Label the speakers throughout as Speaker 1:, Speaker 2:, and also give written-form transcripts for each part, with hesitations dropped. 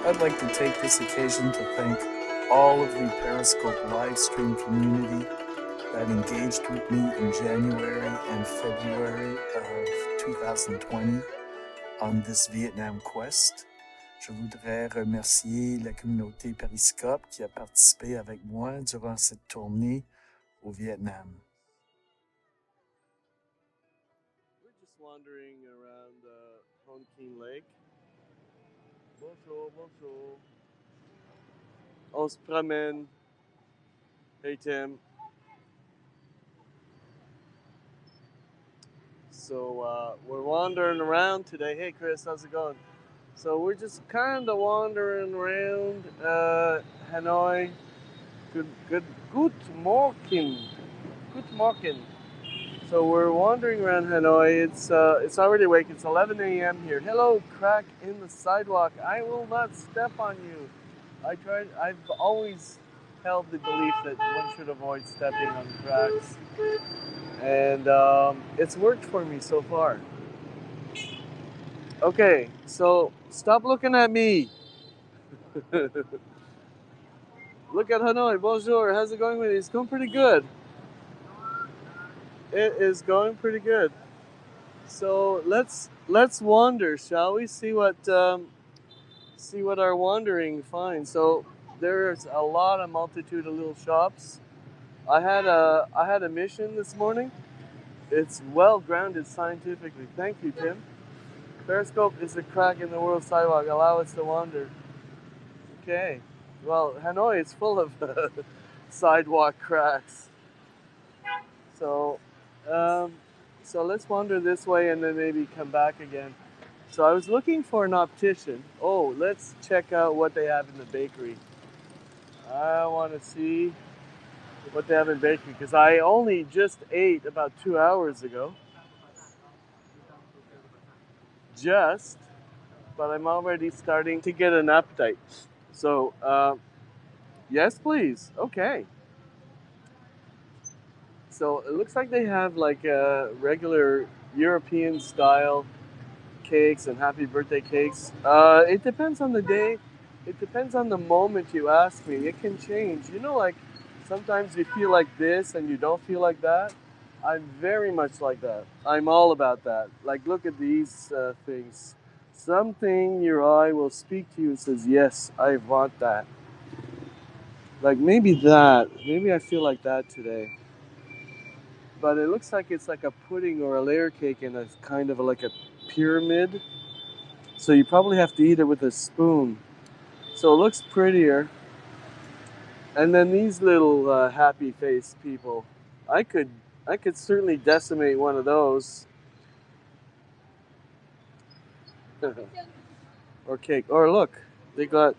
Speaker 1: I'd like to take this occasion to thank all of the Periscope live stream community that engaged with me in January and February of 2020 on this Vietnam quest. Je voudrais remercier la communauté Periscope qui a participé avec moi durant cette tournée au Vietnam.
Speaker 2: We're just wandering around Hon King Lake. Bonjour, bonjour. On se promène. Hey Tim. So we're wandering around today. Hey Chris, how's it going? So we're just kind of wandering around Hanoi. Good morning. Good morning. So we're wandering around Hanoi. It's already awake. It's 11 a.m. here. Hello, crack in the sidewalk. I will not step on you. I've always held the belief that one should avoid stepping on cracks, and it's worked for me so far. Okay, so stop looking at me. Look at Hanoi. Bonjour. How's it going with you? It's going pretty good. It is going pretty good. So let's wander, shall we? See what our wandering finds. So there's a multitude of little shops. I had a mission this morning. It's well grounded scientifically. Thank you, Tim. Periscope is a crack in the world sidewalk. Allow us to wander. Okay. Well, Hanoi is full of sidewalk cracks. So, um, so let's wander this way and then maybe come back again. So I was looking for an optician. Oh, let's check out what they have in the bakery. I want to see what they have in bakery because I only just ate about 2 hours ago. But I'm already starting to get an appetite. So, yes, please. Okay. So it looks like they have like regular European style cakes and happy birthday cakes. It depends on the day. It depends on the moment you ask me. It can change. You know, like sometimes you feel like this and you don't feel like that. I'm very much like that. I'm all about that. Like, look at these things. Something your eye will speak to you and says, yes, I want that. Like maybe that. Maybe I feel like that today. But it looks like it's like a pudding or a layer cake in a kind of like a pyramid. So you probably have to eat it with a spoon. So it looks prettier. And then these little happy face people, I could I could certainly decimate one of those. Or cake. Or look, they got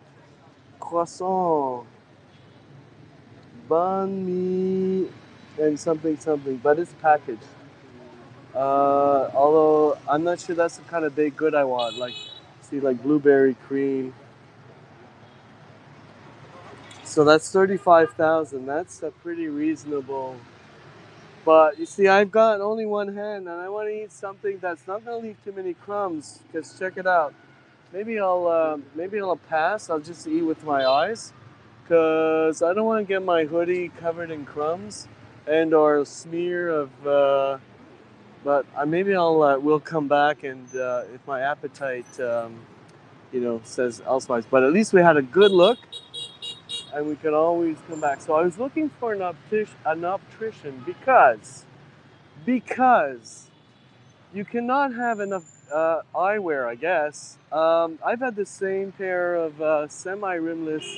Speaker 2: croissant, banh mi, and something something, but it's packaged. Although I'm not sure that's the kind of baked good I want. Like, see, like blueberry cream. So that's 35,000. That's a pretty reasonable. But you see, I've got only one hand, and I want to eat something that's not going to leave too many crumbs. Cause check it out. Maybe I'll pass. I'll just eat with my eyes, cause I don't want to get my hoodie covered in crumbs, and or a smear of. But maybe we'll come back, and if my appetite, says elsewise. But at least we had a good look, and we can always come back. So I was looking for an optician because you cannot have enough eyewear, I guess. I've had the same pair of semi-rimless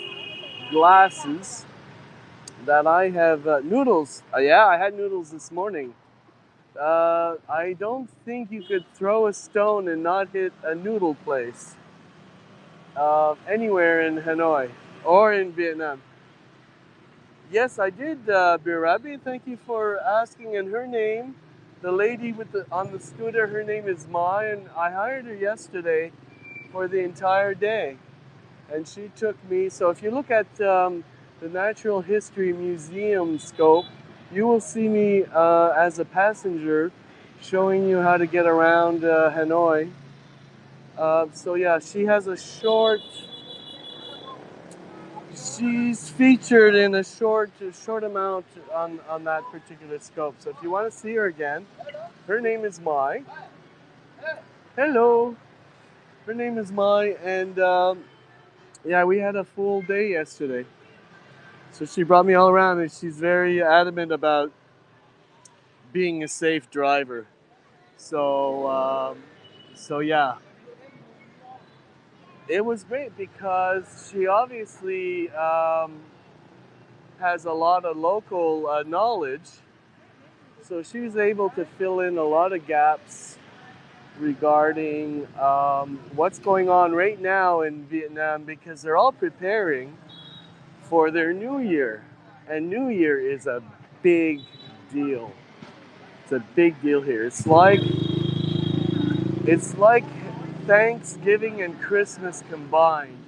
Speaker 2: glasses that I have noodles. Yeah, I had noodles this morning. I don't think you could throw a stone and not hit a noodle place anywhere in Hanoi or in Vietnam. Yes, I did, Birabi. Thank you for asking. And her name, the lady on the scooter, her name is Ma, and I hired her yesterday for the entire day. And she took me. So if you look at the Natural History Museum scope, you will see me as a passenger showing you how to get around Hanoi. So yeah, she has a short she's featured in a short amount on that particular scope. So if you want to see her again, her name is Mai. Hello, her name is Mai, and yeah, we had a full day yesterday. So she brought me all around, and she's very adamant about being a safe driver. So so yeah, it was great because she obviously has a lot of local knowledge. So she was able to fill in a lot of gaps regarding what's going on right now in Vietnam because they're all preparing for their New Year. And New Year is a big deal. It's a big deal here. It's like Thanksgiving and Christmas combined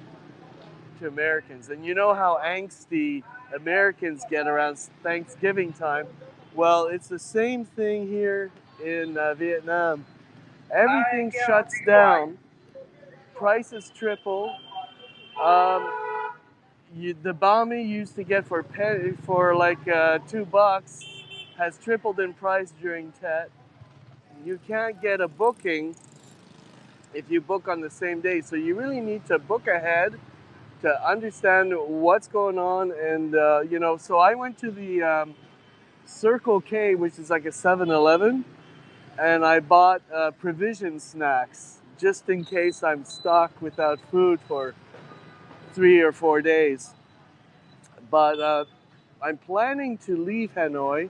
Speaker 2: to Americans. And you know how angsty Americans get around Thanksgiving time? Well, it's the same thing here in Vietnam. Everything shuts down, prices triple. Um, the banh mi you used to get for like $2 has tripled in price during Tet. You can't get a booking if you book on the same day, so you really need to book ahead to understand what's going on. And so I went to the Circle K, which is like a 7-Eleven, and I bought provision snacks just in case I'm stuck without food for 3 or 4 days. But I'm planning to leave Hanoi.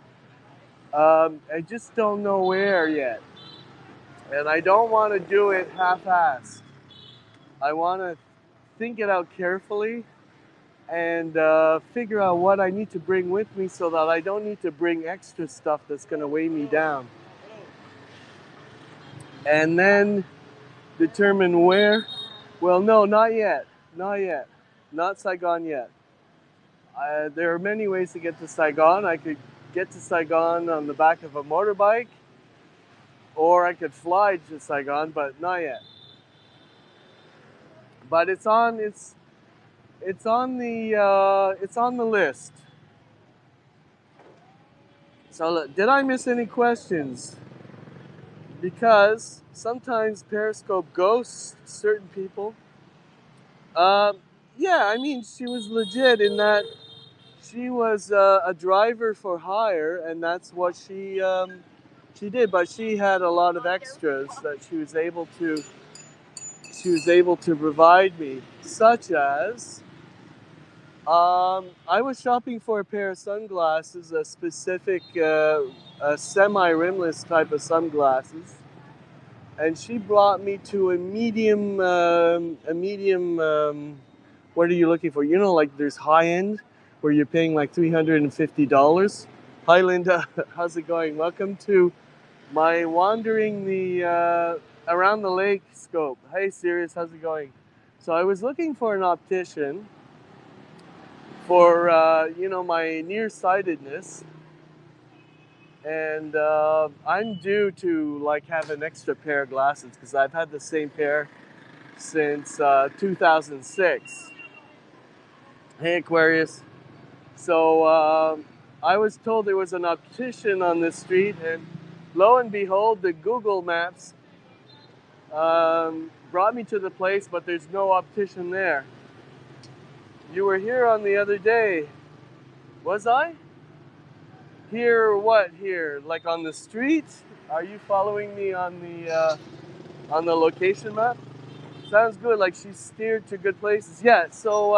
Speaker 2: I just don't know where yet. And I don't want to do it half-assed. I want to think it out carefully and figure out what I need to bring with me so that I don't need to bring extra stuff that's going to weigh me down. And then determine where. Well, no, not yet. Not yet. Not Saigon yet. There are many ways to get to Saigon. I could get to Saigon on the back of a motorbike, or I could fly to Saigon, but not yet. But it's on the list. So did I miss any questions? Because sometimes Periscope ghosts certain people. Um, yeah, I mean she was legit in that she was a driver for hire, and that's what she did. But she had a lot of extras that she was able to provide me, such as I was shopping for a pair of sunglasses, a specific a semi-rimless type of sunglasses, and she brought me to a medium. What are you looking for? You know, like there's high end where you're paying like $350. Hi, Linda. How's it going? Welcome to my wandering the around the lake scope. Hey, Sirius. How's it going? So I was looking for an optician for my nearsightedness, and I'm due to like have an extra pair of glasses because I've had the same pair since 2006. Hey, Aquarius. So I was told there was an optician on this street, and lo and behold, the Google Maps brought me to the place, but there's no optician there. You were here on the other day. Was I? Here, what here? Like on the street? Are you following me on the location map? Sounds good. Like she steered to good places. Yeah. So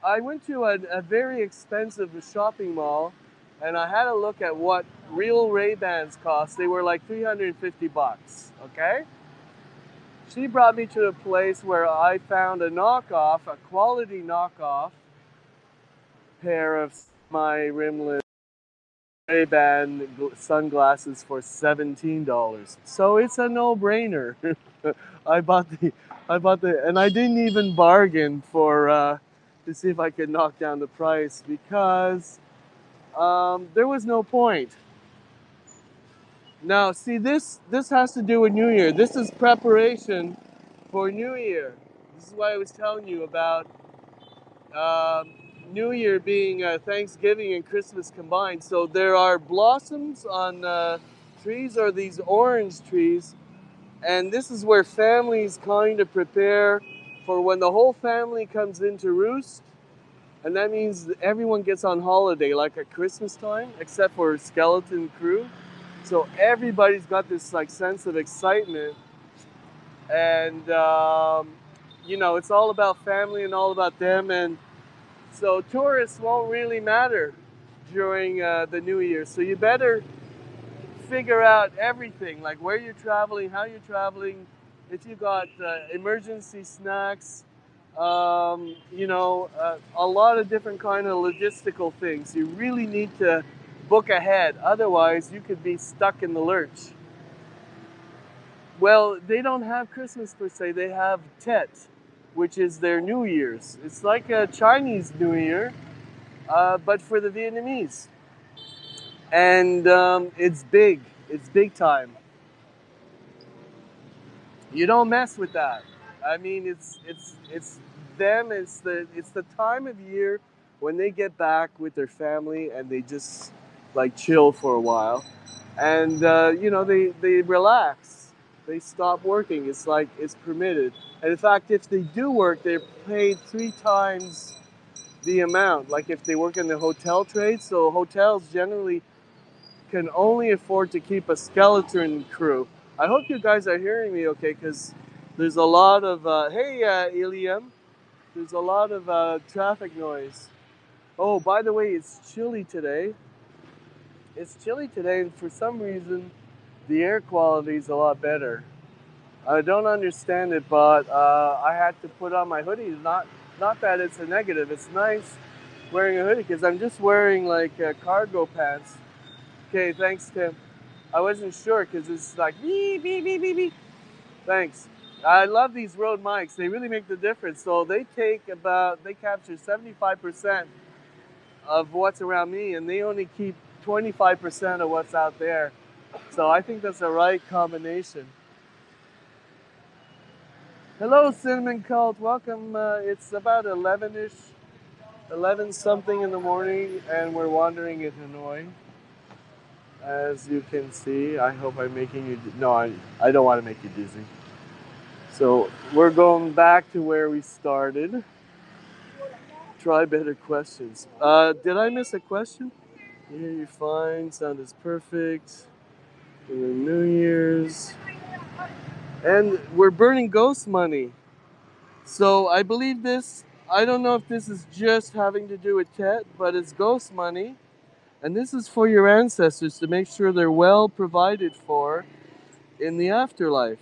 Speaker 2: I went to a very expensive shopping mall, and I had a look at what real Ray-Bans cost. They were like $350. Okay. She brought me to a place where I found a quality knockoff pair of my rimless Ray-Ban sunglasses for $17. So it's a no-brainer. I bought the, and I didn't even bargain for to see if I could knock down the price because there was no point. Now, see, this has to do with New Year. This is preparation for New Year. This is why I was telling you about New Year being Thanksgiving and Christmas combined. So there are blossoms on trees, or these orange trees, and this is where families kind of prepare for when the whole family comes into roost, and that means that everyone gets on holiday like at Christmas time, except for Skeleton Crew. So everybody's got this like sense of excitement, and it's all about family and all about them, and so tourists won't really matter during the New Year. So you better figure out everything, like where you're traveling, how you're traveling, if you got emergency snacks, a lot of different kind of logistical things. You really need to book ahead, otherwise you could be stuck in the lurch. Well, they don't have Christmas per se. They have Tet, which is their New Year's. It's like a Chinese New Year, but for the Vietnamese. And it's big. It's big time. You don't mess with that. I mean, it's them. It's the time of year when they get back with their family and they just like chill for a while, and they relax. They stop working. It's like it's permitted. And in fact, if they do work, they're paid 3 times the amount. Like if they work in the hotel trade, so hotels generally can only afford to keep a skeleton crew. I hope you guys are hearing me okay, because there's a lot of, Iliam, there's a lot of traffic noise. Oh, by the way, it's chilly today. It's chilly today, and for some reason, the air quality is a lot better. I don't understand it, but I had to put on my hoodie. Not that it's a negative. It's nice wearing a hoodie because I'm just wearing like cargo pants. Okay, thanks, Tim. I wasn't sure because it's like beep, beep, beep, beep, beep. Thanks. I love these Rode mics. They really make the difference. So they capture 75% of what's around me, and they only keep 25% of what's out there. So I think that's the right combination. Hello, Cinnamon Cult. Welcome. It's about 11-ish, 11 something in the morning, and we're wandering in Hanoi. As you can see, I hope I'm making you... No, I don't want to make you dizzy. So we're going back to where we started. Try better questions. Did I miss a question? Yeah, you're fine. Sound is perfect. New Year's. And we're burning ghost money. So I believe this. I don't know if this is just having to do with Tet, but it's ghost money. And this is for your ancestors to make sure they're well provided for in the afterlife.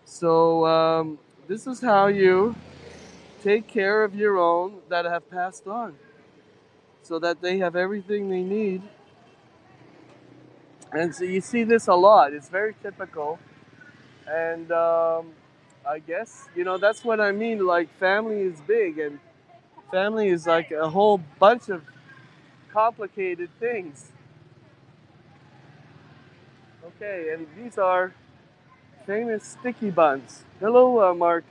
Speaker 2: So this is how you take care of your own that have passed on, so that they have everything they need. And so you see this a lot. It's very typical. And I guess, that's what I mean. Like, family is big, and family is like a whole bunch of complicated things. Okay, and these are famous sticky buns. Hello, Mark.